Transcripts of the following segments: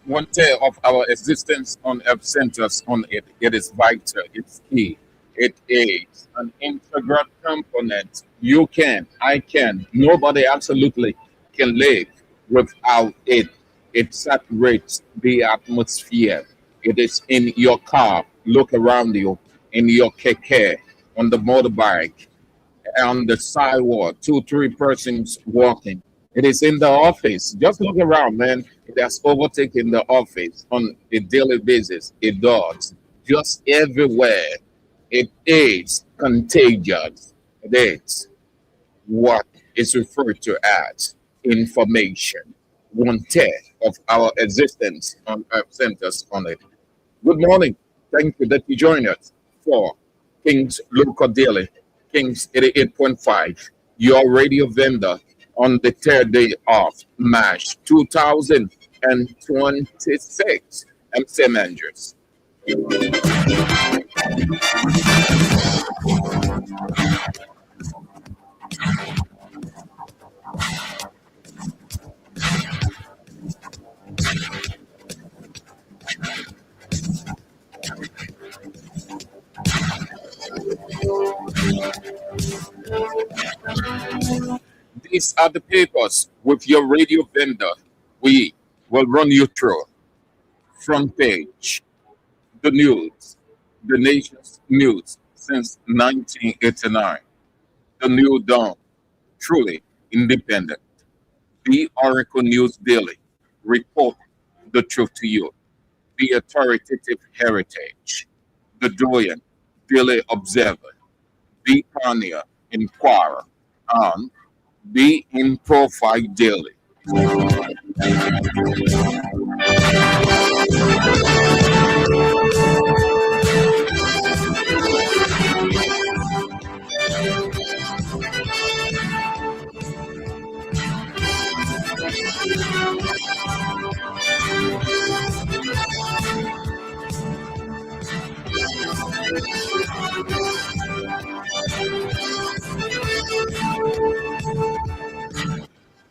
One day of our existence on Earth centers on it. It is vital, it's key. It is an integral component. You can, I can, nobody absolutely can live without it. It saturates the atmosphere. It is in your car, look around you, in your keke, on the motorbike, on the sidewalk, two, three persons walking. It is in the office. Just look around, man. It has overtaken the office on a daily basis. It does. Just everywhere. It is contagious. It is what is referred to as information. One tenth of our existence on Earth centers on it. Good morning. Thank you that you join us for King's Local Daily, King's 88.5, your radio vendor on the third day of March 2026. I'm Sam Andrews. These are the papers with your radio vendor. We will run you through. Front page, the news, the nation's news since 1989. The New Dawn, truly independent. The Oracle News Daily, report the truth to you. The authoritative heritage. The Doyen, Daily Observer. The Pioneer, Inquirer, and the In Profile Daily.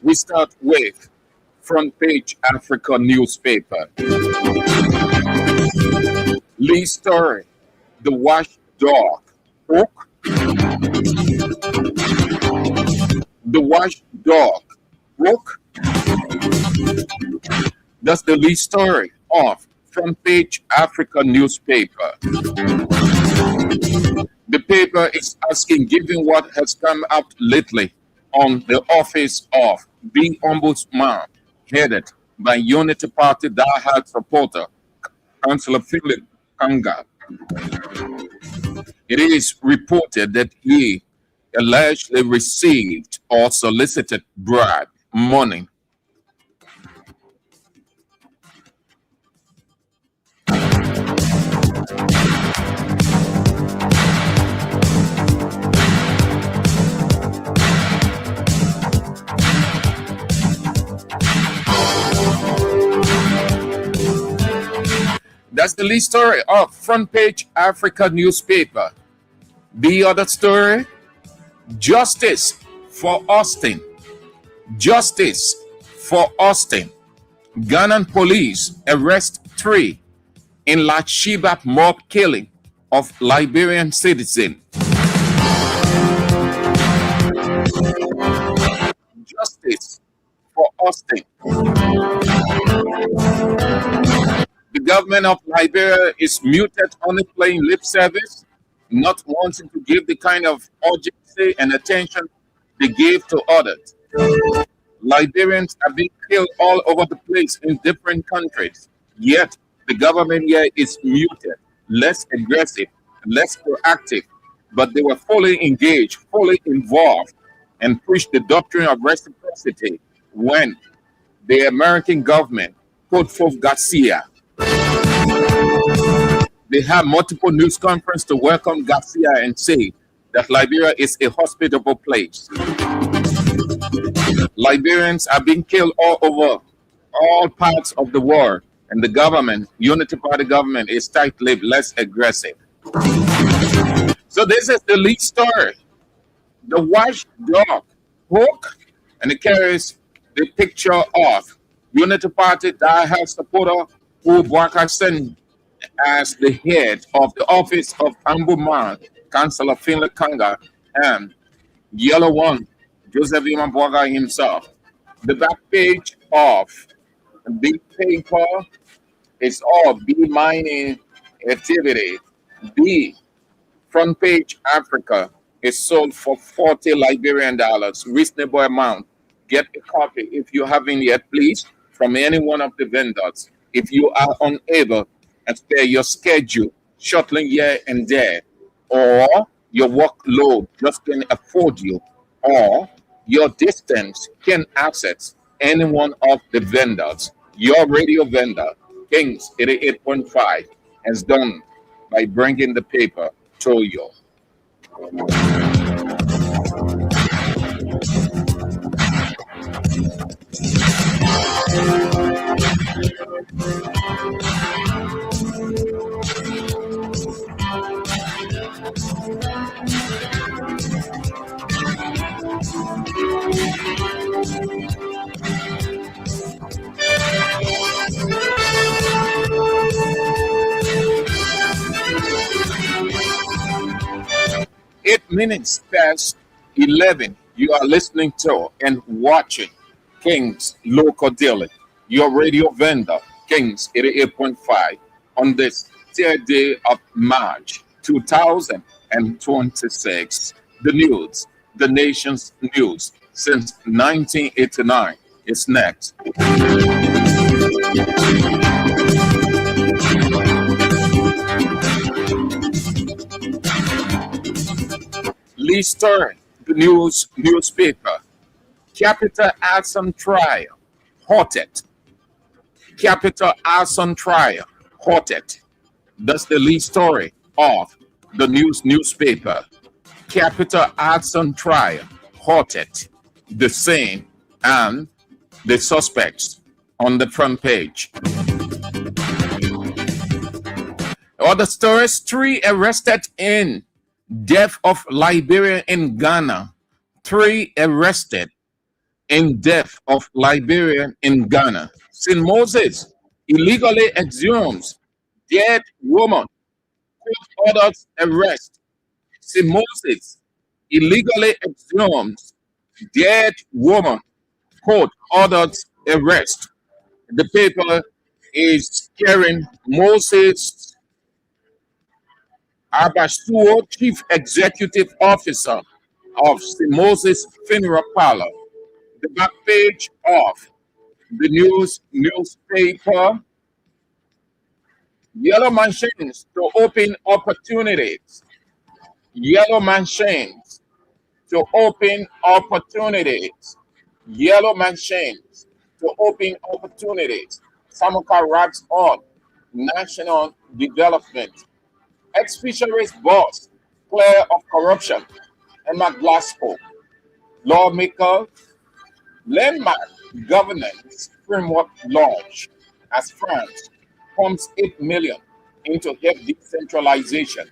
We start with Front Page Africa newspaper. Lee Story, the watchdog. Hook, the watchdog. Hook. That's the lead story of Front Page Africa newspaper. The paper is asking, given what has come out lately on the office of the Ombudsman, headed by Unity Party diehard supporter, Councillor Philip Kanga. It is reported that he allegedly received or solicited bribe money. That's the lead story of Front Page Africa newspaper. The other story, justice for Austin. Justice for Austin. Ghanaian police arrest 3 in Lachibap mob killing of Liberian citizen. Justice for Austin. The government of Liberia is muted, only playing lip service, not wanting to give the kind of urgency and attention they gave to others. Liberians are being killed all over the place in different countries, yet the government here is muted, less aggressive, less proactive, but they were fully engaged, fully involved, and pushed the doctrine of reciprocity when the American government put forth Garcia. They have multiple news conferences to welcome Garcia and say that Liberia is a hospitable place. Liberians are being killed all over all parts of the world, And the government, Unity Party government, is tight-lipped, less aggressive. So this is the lead story. The watchdog hook, and it carries the picture of Unity Party diehard supporter who Bwaka sent as the head of the office of Ambuman, Councillor Finlay Kanga, and Yellow One, Joseph Imambwaga himself. The back page of the paper is all B mining activity. B front page Africa is sold for 40 Liberian dollars, reasonable amount. Get a copy if you haven't yet, please, from any one of the vendors. If you are unable and spare your schedule, shuttling here and there, or your workload just can afford you, or your distance can access any one of the vendors, your radio vendor, Kings 88.5, has done by bringing the paper to you. Eight minutes past 11, you are listening to and watching Kings Local Daily, your radio vendor, Kings 88.5, on this 3rd day of March 2026. The news, the nation's news since 1989 is next. Lee Stern, the newspaper. Capital Arson trial, halted. Capital Arson trial, halted. That's the lead story of the newspaper. Capital Arson trial, halted. The scene and the suspects on the front page. Other stories: 3 arrested in death of Liberian in Ghana. 3 arrested in death of Liberian in Ghana. St. Moses illegally exhumes dead woman. Court orders arrest. St. Moses illegally exhumes dead woman. Court orders arrest. The paper is carrying Moses Abasuo, Chief Executive Officer of St. Moses Funeral Parlor. The back page of the newspaper. Yellow machines to open opportunities. Yellow machines to open opportunities. Yellow machines to open opportunities. Samuka rags on national development. Ex-fisheries boss clear of corruption. Emma Glasgow. Lawmaker landmark governance framework launch as France pumps 8 million into help decentralization.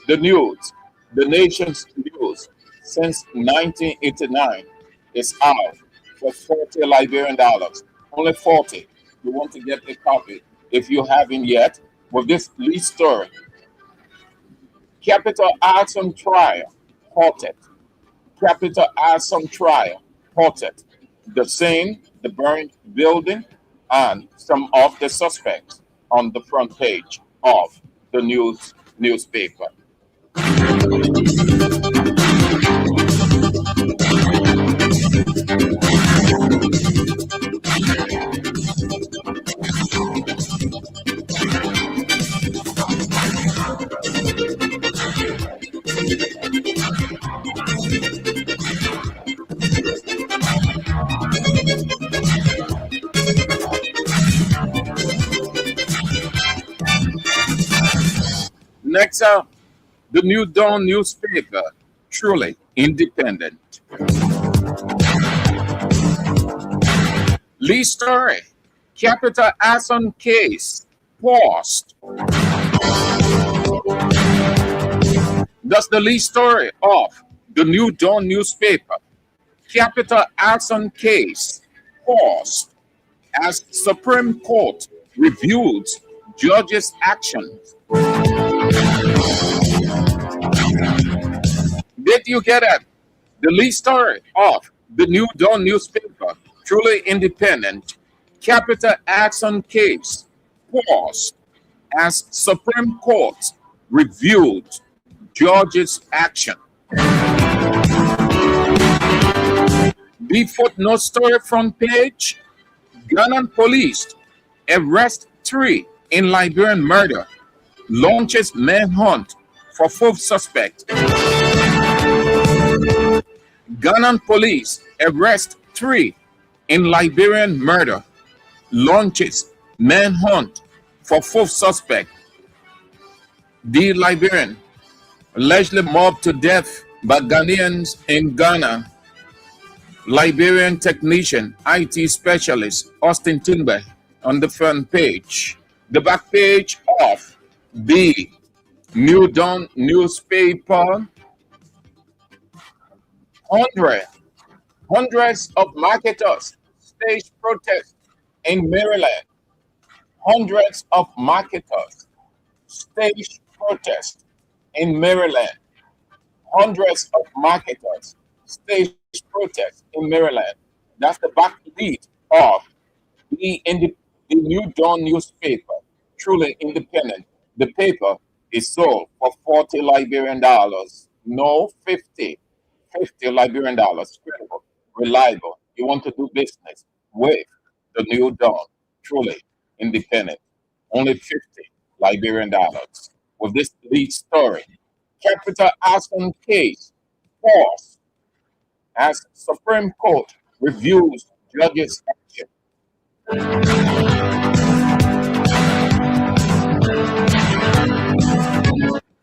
The news, the nation's news since 1989 is out for 40 Liberian dollars. Only 40. You want to get a copy if you haven't yet. With this lead story, Capital Arson trial halted. Capital Arson trial halted. The scene, the burned building, and some of the suspects on the front page of the newspaper. Next up, the New Dawn newspaper, truly independent. Lead story: Capital Arson case paused. That's the lead story of the New Dawn newspaper. Capital Arson case paused as Supreme Court reviews judge's actions. Did you get it? The lead story of the New Dawn newspaper, truly independent. Capital Arson case paused as Supreme Court reviewed judge's action. The footnote story front page: Ghanaian police arrest 3 in Liberian murder, launches manhunt for 4th suspect. Ghanaian police arrest 3 in Liberian murder, launches manhunt for 4th suspect. The Liberian allegedly mobbed to death by Ghanaians in Ghana. Liberian technician, IT specialist Austin Timber on the front page. The back page of the New Dawn newspaper: hundreds of marketers stage protest in Maryland. Hundreds of marketers stage protest in Maryland. Hundreds of marketers stage protest in Maryland. That's the back lead of the New Dawn newspaper, truly independent. The paper is sold for 40 Liberian dollars. No, 50. 50 Liberian dollars. Credible, reliable. You want to do business with the New Dawn, truly independent. Only 50 Liberian dollars. With this lead story: Capital Arson case paused as Supreme Court reviews judge's action.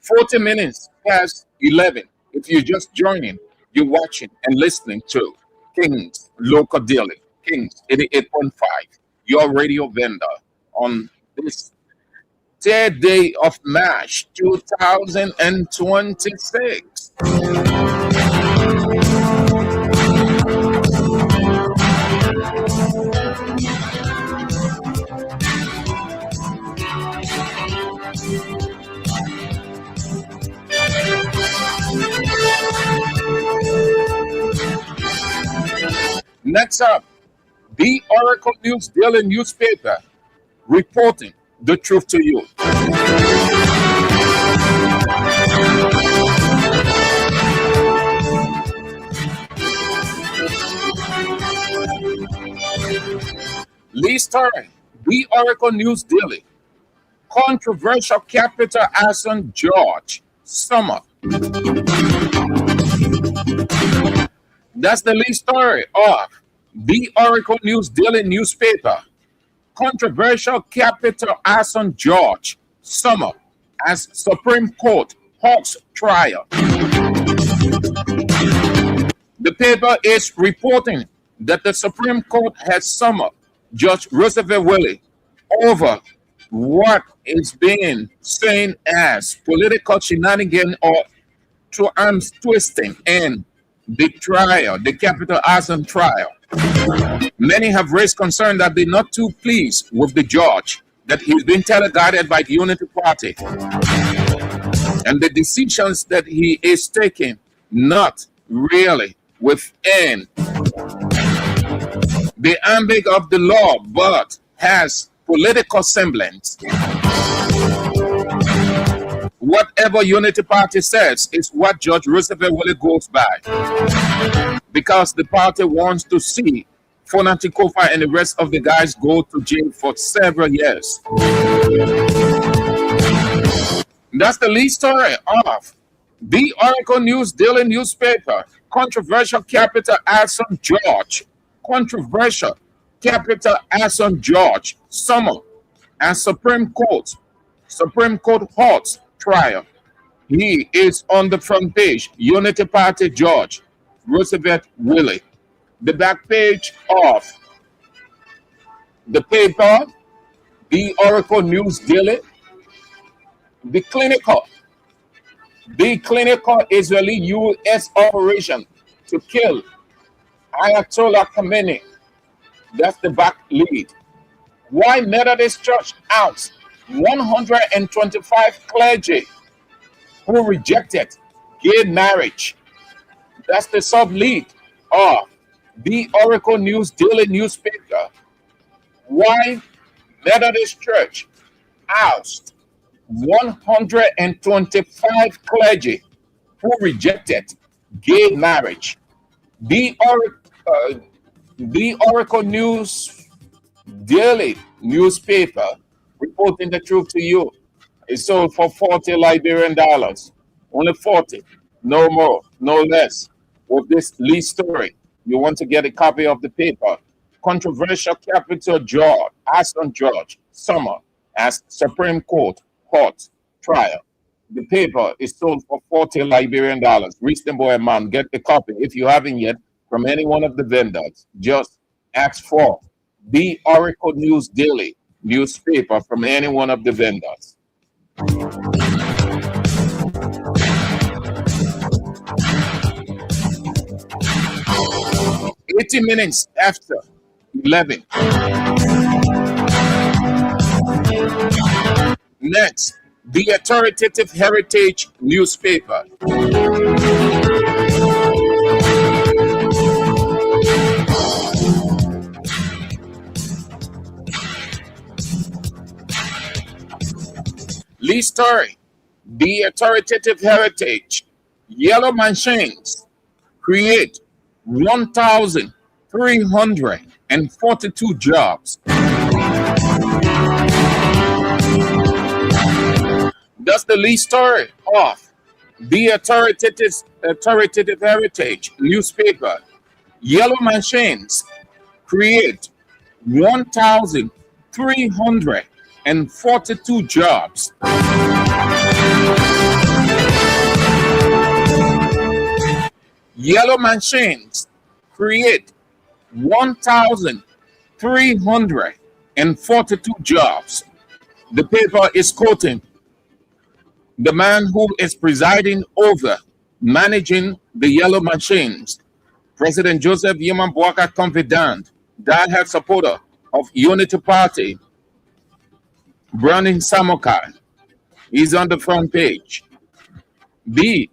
40 minutes past 11. If you're just joining, you're watching and listening to Kings Local Daily, Kings 88.5, your radio vendor, on this 3rd day of March 2026. Next up, the Oracle News Daily newspaper, reporting the truth to you. Lead story: the Oracle News Daily. Controversial Capital Arson George Summer. That's the lead story of the Oracle News Daily newspaper. Controversial Capital Arson George Summer as Supreme Court halts trial. The paper is reporting that the Supreme Court has summoned Judge Roosevelt Willie over what is being seen as political shenanigans or to arms twisting in the trial, the Capital Arson trial. Many have raised concern that they're not too pleased with the judge, that he's been teleguided by the Unity Party, and the decisions that he is taking not really within the ambit of the law, but has political semblance. Whatever Unity Party says is what Judge Roosevelt Willie goes by, because the party wants to see Fonati Kofa and the rest of the guys go to jail for several years. That's the lead story of the Oracle News Daily newspaper. Controversial Capital Arson George. Controversial Capital Arson George Summer and Supreme Court halts trial. He is on the front page. Unity Party Judge Roosevelt Willie. The back page of The paper, the Oracle News Daily, the clinical Israeli U.S. operation to kill Ayatollah Khamenei. That's the back lead. Why Methodist Church out 125 clergy who rejected gay marriage. That's the sub lead of the Oracle News Daily newspaper. Why Methodist Church oust 125 clergy who rejected gay marriage. The Oracle News Daily newspaper reporting the truth to you. It's sold for 40 Liberian dollars. Only 40. No more, no less. With this lead story, you want to get a copy of the paper. Controversial capital George, Aston George, Summer as Supreme Court Court trial. The paper is sold for 40 Liberian dollars. Reasonable amount. Get the copy if you haven't yet from any one of the vendors. Just ask for the Oracle News Daily newspaper from any one of the vendors. 80 minutes after 11. Next, the authoritative Heritage newspaper. Lead story, the authoritative Heritage. Yellow machines create 1,342 jobs. That's the lead story of the authoritative Heritage newspaper. Yellow machines create 1,342 jobs. Yellow machines create 1,342 jobs. The paper is quoting the man who is presiding over managing the yellow machines, President Joseph Yeman Boaka Confidant, diehard supporter of Unity Party, Brandon Samokai. He's on the front page. The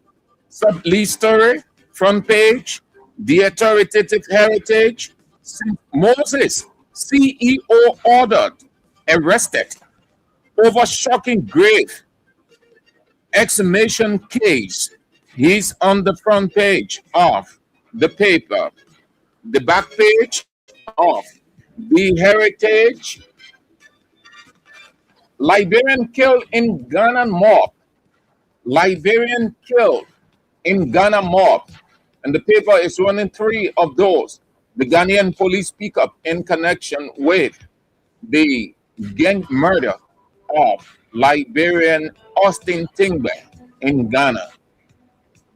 sub-lead story, front page, the authoritative Heritage, Moses, CEO ordered, arrested over shocking grave exhumation case. He's on the front page of the paper. The back page of the Heritage. Liberian killed in Ghana mob. Liberian killed in Ghana mob. And the paper is running 3 of those. The Ghanaian police pick up in connection with the gang murder of Liberian Austin Tingbe in Ghana.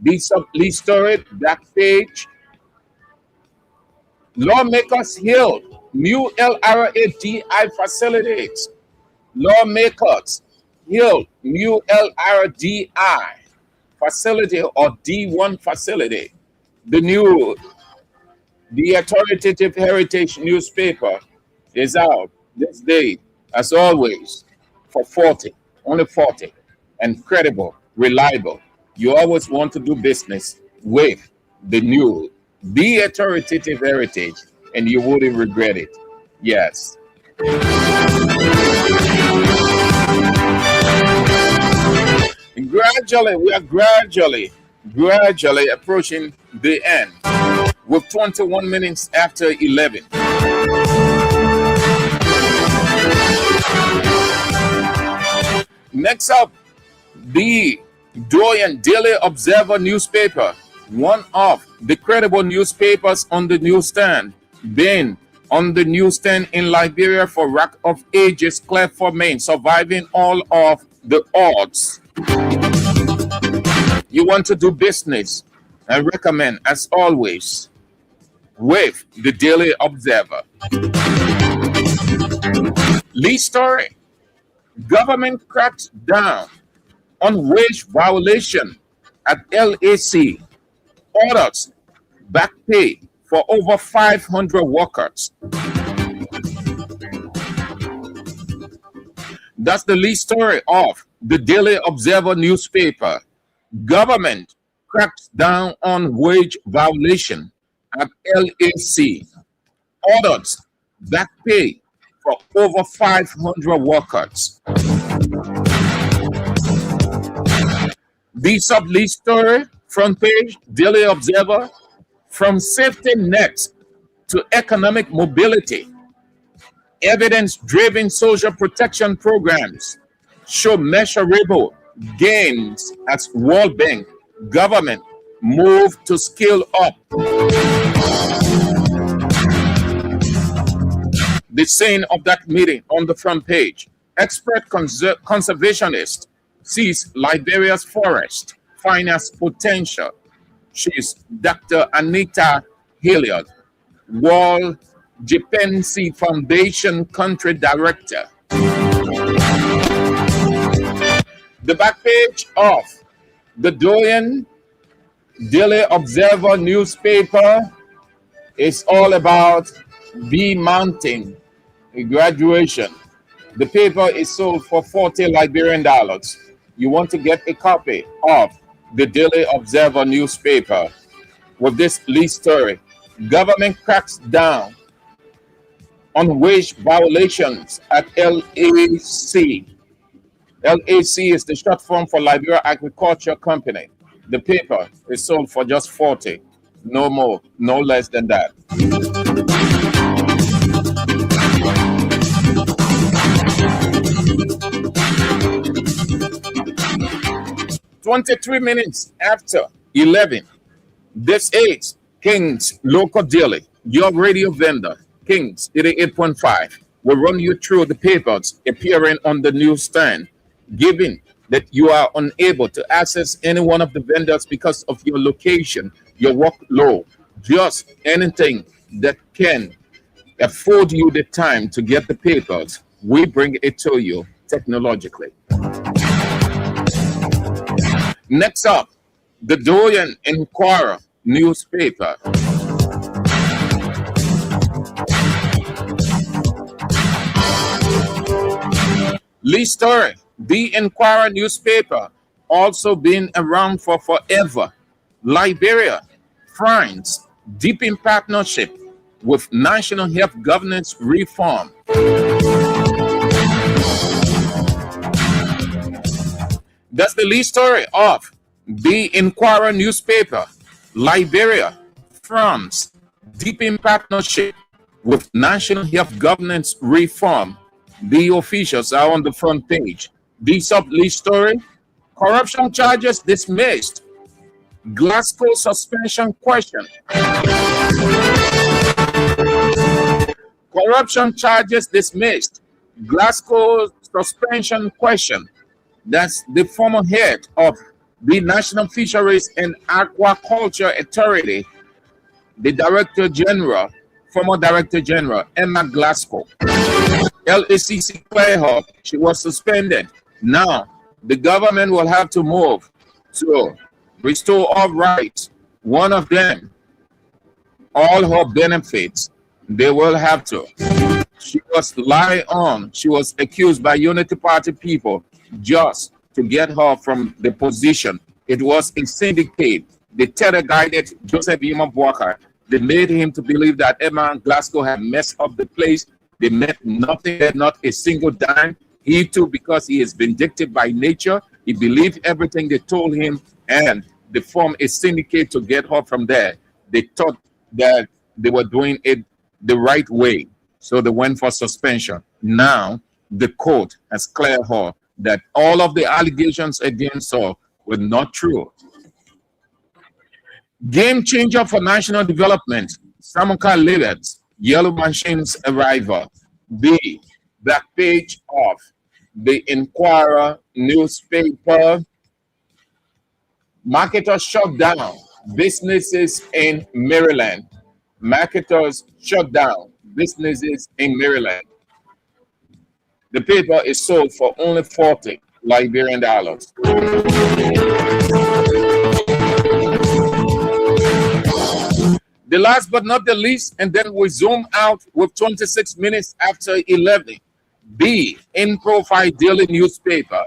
This lead story, back page. Lawmakers hailed new LRADI facilities. Lawmakers hailed new LRDI facility or D1 facility. The authoritative Heritage newspaper is out this day, as always, for 40, only 40, and credible, reliable. You always want to do business with the authoritative Heritage, and you wouldn't regret it. Yes. Gradually, we are gradually approaching the end with 21 minutes after 11. Next up, the Doyen Daily Observer newspaper, one of the credible newspapers on the newsstand, been on the newsstand in Liberia for rack of ages, clear for Maine, surviving all of the odds. You want to do business, I recommend, as always, with the Daily Observer. Lead story: government cracks down on wage violation at LAC, orders back pay for over 500 workers. That's the lead story of the Daily Observer newspaper. Government cracks down on wage violation at LAC, orders back pay for over 500 workers. The sub lead story, front page, Daily Observer: from safety nets to economic mobility, evidence driven social protection programs show measurable gains as World Bank government move to scale up. The saying of that meeting on the front page: expert conservationist sees Liberia's forest finest potential. She's Dr. Anita Hilliard, Wall Dependency Foundation Country Director. The back page of the Doyen Daily Observer newspaper is all about B Mountain graduation. The paper is sold for 40 Liberian dollars. You want to get a copy of the Daily Observer newspaper with this lead story: government cracks down on wage violations at LAC. LAC is the short form for Liberia Agriculture Company. The paper is sold for just 40, no more, no less than that. 23 minutes after 11, this is King's Local Daily, your radio vendor, King's 88.5. Will run you through the papers appearing on the newsstand, given that you are unable to access any one of the vendors because of your location, your workload, just anything that can afford you the time to get the papers, we bring it to you technologically. Next up, the Doyen Inquirer newspaper. Lead story: the Inquirer newspaper, also been around for forever. Liberia finds deep in partnership with national health governance reform. That's the lead story of the Inquirer newspaper. Liberia, France, deep in partnership with national health governance reform. The officials are on the front page. The sub-lead story: corruption charges dismissed. Glasgow suspension question. Corruption charges dismissed. Glasgow suspension question. That's the former head of the National Fisheries and Aquaculture Authority, the Director General, former Director General, Emma Glasgow. LACC Clare, she was suspended. Now, the government will have to move to restore all rights. One of them, all her benefits, they will have to. She was lied on. She was accused by Unity Party people just to get her from the position. It was a syndicate. They terror-guided Joseph Yuma Walker. They made him to believe that Emma Glasgow had messed up the place. They met nothing, not a single dime. He too, because he is vindictive by nature, he believed everything they told him, and they formed a syndicate to get her from there. They thought that they were doing it the right way, so they went for suspension. Now, the court has cleared her that all of the allegations against her were not true. Game changer for national development: Samuka Livet's Yellow Machine's arrival. The back page of the Inquirer newspaper. Marketers shut down businesses in Maryland. Marketers shut down businesses in Maryland. The paper is sold for only 40 Liberian dollars. The last but not the least, and then we zoom out with 26 minutes after 11. B, in profile daily newspaper.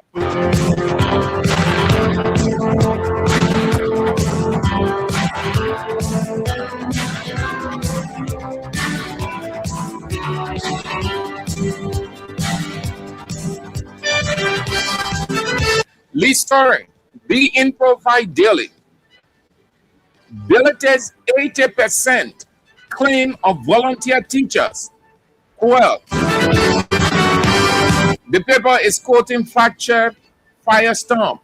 Lead story, B, in profile daily. Billeted 80% claim of volunteer teachers. Well, the paper is quoting fact-check Firestorm.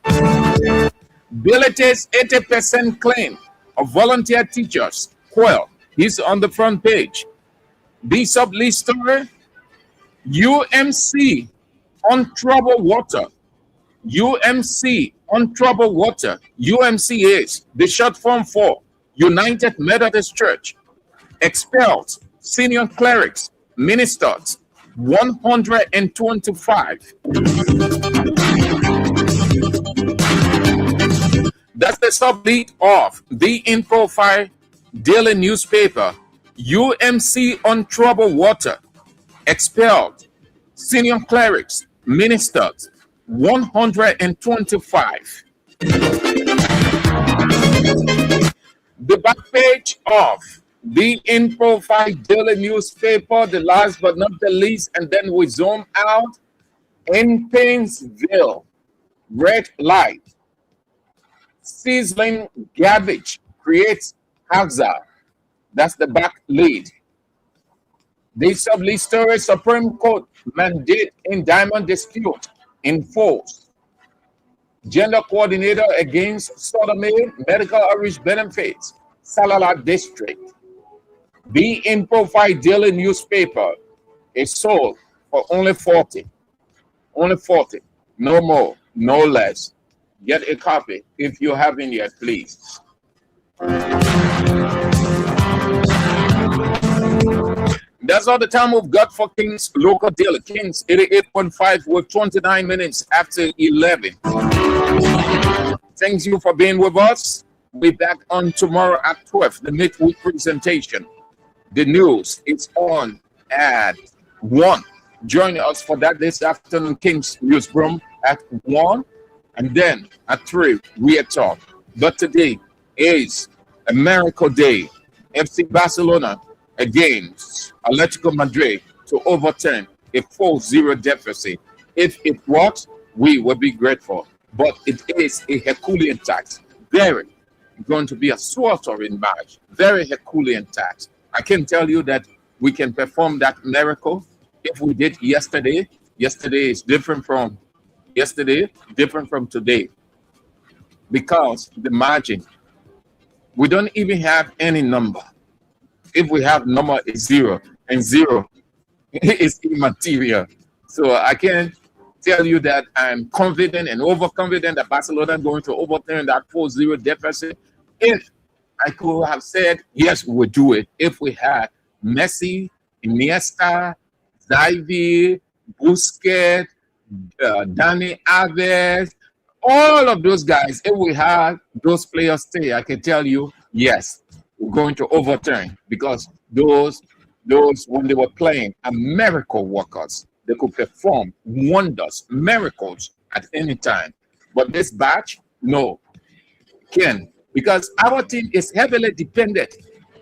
Billeted 80% claim of volunteer teachers. Well, he's on the front page. B sub-lead story, UMC on troubled water. UMC on troubled water. UMC is the short form for United Methodist Church. Expelled senior clerics, ministers, 125. That's the sublead of the In Profile daily newspaper. UMC on troubled water. Expelled senior clerics, ministers, 125. The back page of the In Profile daily newspaper, the last but not the least, and then we zoom out. In Painesville, red light, sizzling garbage creates hazard. That's the back lead. The sub-lead story, Supreme Court mandate in diamond dispute enforced. Gender coordinator against sodomy medical outreach benefits, Salala District. The In Profile daily newspaper is sold for only 40. Only 40. No more, no less. Get a copy if you haven't yet, please. That's all the time we've got for King's Local Daily. King's 88.5 with 29 minutes after 11. Thank you for being with us. We'll be back on tomorrow at 12, the midweek presentation. The news is on at 1. Join us for that this afternoon, King's Newsroom at 1. And then at 3, we are talk. But today is a miracle day. FC Barcelona against Atletico Madrid to overturn a 4-0 deficit. If it works, we will be grateful. But it is a Herculean task. Very going to be a sweltering match. Very Herculean task. I can tell you that we can perform that miracle if we did yesterday. Yesterday is different from yesterday, different from today. Because the margin, we don't even have any number. If we have number is 0, and 0 is immaterial. So I can tell you that I'm confident and overconfident that Barcelona is going to overturn that 4-0 deficit. If I could have said, yes, we will do it. If we had Messi, Iniesta, Xavi, Busquets, Dani Alves, all of those guys, if we had those players stay, I can tell you, yes, we're going to overturn, because those when they were playing are miracle workers. They could perform wonders, miracles at any time. But this batch, no, can, because our team is heavily dependent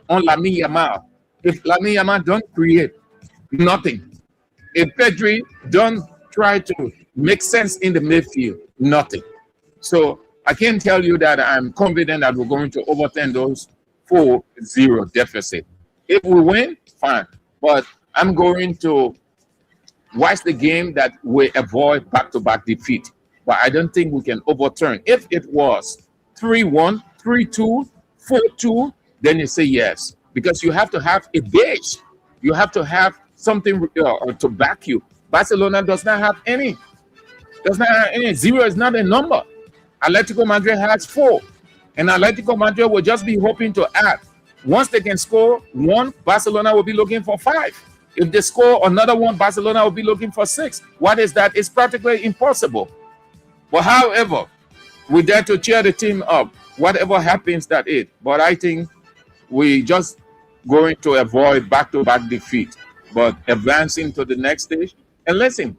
on Lamine Yamal. If Lamine Yamal don't create, nothing. If Pedri don't try to make sense in the midfield, nothing. So I can tell you that I'm confident that we're going to overturn those 4-0 deficit. If we win, fine. But I'm going to watch the game that we avoid back-to-back defeat. But I don't think we can overturn. If it was 3-1, 3-2, 4-2, then you say yes. Because you have to have a base. You have to have something to back you. Barcelona does not have any. Does not have any. 0 is not a number. Atletico Madrid has 4. And Atletico Madrid will just be hoping to add. Once they can score 1, Barcelona will be looking for 5. If they score another one, Barcelona will be looking for 6. What is that? It's practically impossible. But however, we dare to cheer the team up. Whatever happens, that it. But I think we just going to avoid back-to-back defeat, but advancing to the next stage. And listen,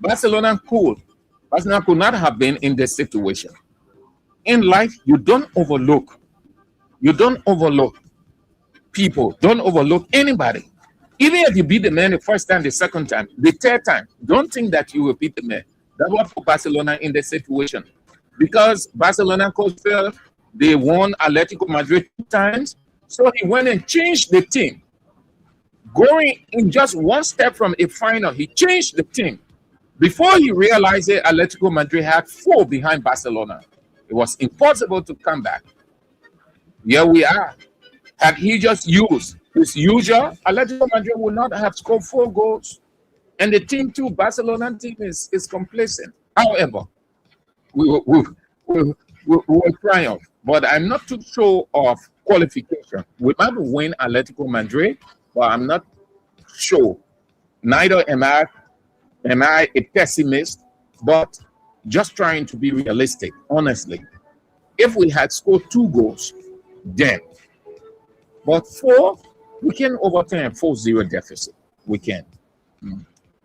Barcelona could not have been in this situation. In life, you don't overlook people, don't overlook anybody. Even if you beat the man the first time, the second time, the third time, don't think that you will beat the man. That's what put Barcelona in this situation. Because Barcelona coach felt they won Atletico Madrid 2 times, so he went and changed the team. Going in just one step from a final, he changed the team. Before he realized it, Atletico Madrid had 4 behind Barcelona. It was impossible to come back. Here we are. Had he just used his usual, Atletico Madrid would not have scored 4 goals. And the team too, Barcelona team is complacent. However, we will triumph. But I'm not too sure of qualification. We might win Atletico Madrid, but I'm not sure. Neither am I a pessimist, but just trying to be realistic, honestly. If we had scored 2 goals, then. But 4, we can overturn a 4-0 deficit. We can.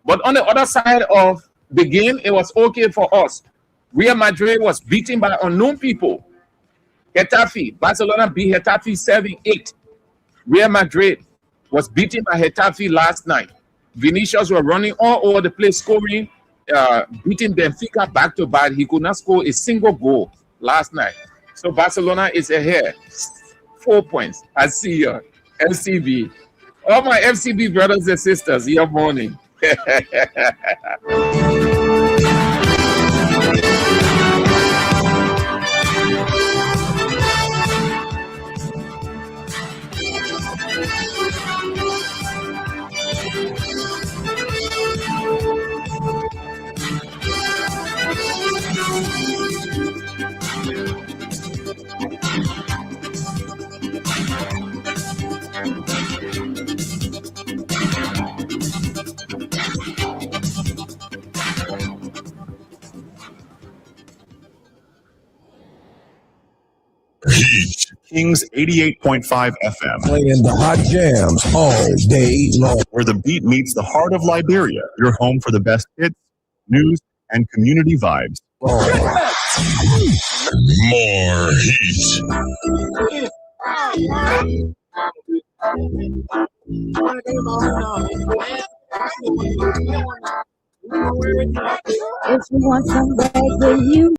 But on the other side of the game, it was okay for us. Real Madrid was beaten by unknown people. Getafe, Barcelona beat Getafe 7-8. Real Madrid was beaten by Getafe last night. Vinicius were running all over the place, scoring, beating Benfica back to back. He could not score a single goal last night. So Barcelona is ahead. 4 points. I see you. FCB. All my FCB brothers and sisters, your morning. Kings 88.5 FM. Playing the hot jams all day long. Where the beat meets the heart of Liberia. Your home for the best hits, news, and community vibes. Oh. More heat. If you want some bag, then you